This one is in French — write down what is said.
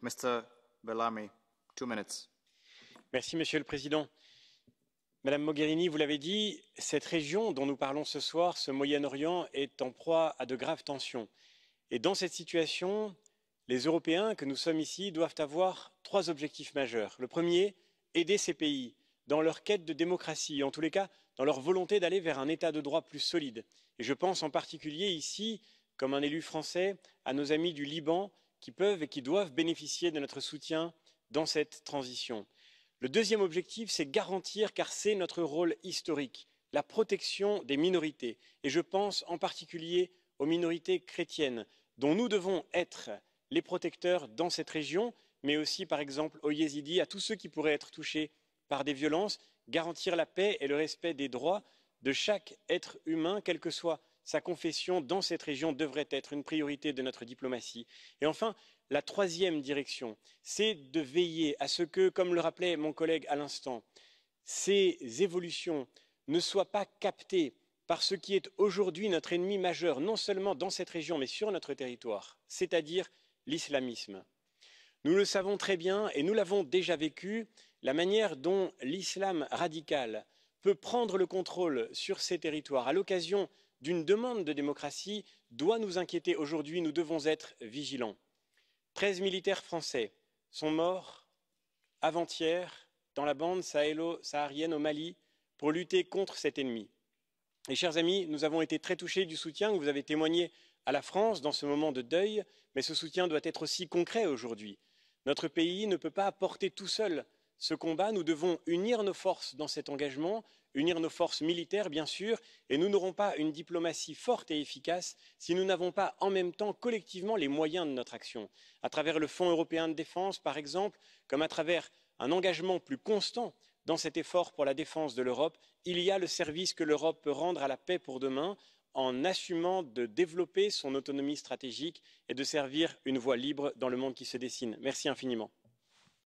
Mr. Bellamy, 2 minutes. Merci, Monsieur le Président. Madame Mogherini, vous l'avez dit, cette région dont nous parlons ce soir, ce Moyen-Orient, est en proie à de graves tensions. Et dans cette situation, les Européens que nous sommes ici doivent avoir 3 objectifs majeurs. Le premier, aider ces pays dans leur quête de démocratie, en tous les cas dans leur volonté d'aller vers un état de droit plus solide. Et je pense en particulier ici, comme un élu français, à nos amis du Liban qui peuvent et qui doivent bénéficier de notre soutien dans cette transition. Le deuxième objectif, c'est garantir, car c'est notre rôle historique, la protection des minorités. Et je pense en particulier aux minorités chrétiennes, dont nous devons être les protecteurs dans cette région, mais aussi, par exemple, aux yézidis, à tous ceux qui pourraient être touchés par des violences, garantir la paix et le respect des droits de chaque être humain, quelle que soit sa confession, dans cette région devrait être une priorité de notre diplomatie. Et enfin, la troisième direction, c'est de veiller à ce que, comme le rappelait mon collègue à l'instant, ces évolutions ne soient pas captées par ce qui est aujourd'hui notre ennemi majeur, non seulement dans cette région, mais sur notre territoire, c'est-à-dire l'islamisme. Nous le savons très bien et nous l'avons déjà vécu, la manière dont l'islam radical peut prendre le contrôle sur ces territoires à l'occasion d'une demande de démocratie doit nous inquiéter aujourd'hui. Nous devons être vigilants. 13 militaires français sont morts avant-hier dans la bande sahélo-saharienne au Mali pour lutter contre cet ennemi. Et chers amis, nous avons été très touchés du soutien que vous avez témoigné à la France dans ce moment de deuil, mais ce soutien doit être aussi concret aujourd'hui. Notre pays ne peut pas porter tout seul ce combat. Nous devons unir nos forces dans cet engagement, unir nos forces militaires, bien sûr, et nous n'aurons pas une diplomatie forte et efficace si nous n'avons pas en même temps collectivement les moyens de notre action, à travers le Fonds européen de défense, par exemple, comme à travers un engagement plus constant dans cet effort pour la défense de l'Europe. Il y a le service que l'Europe peut rendre à la paix pour demain, en assumant de développer son autonomie stratégique et de servir une voie libre dans le monde qui se dessine. Merci infiniment.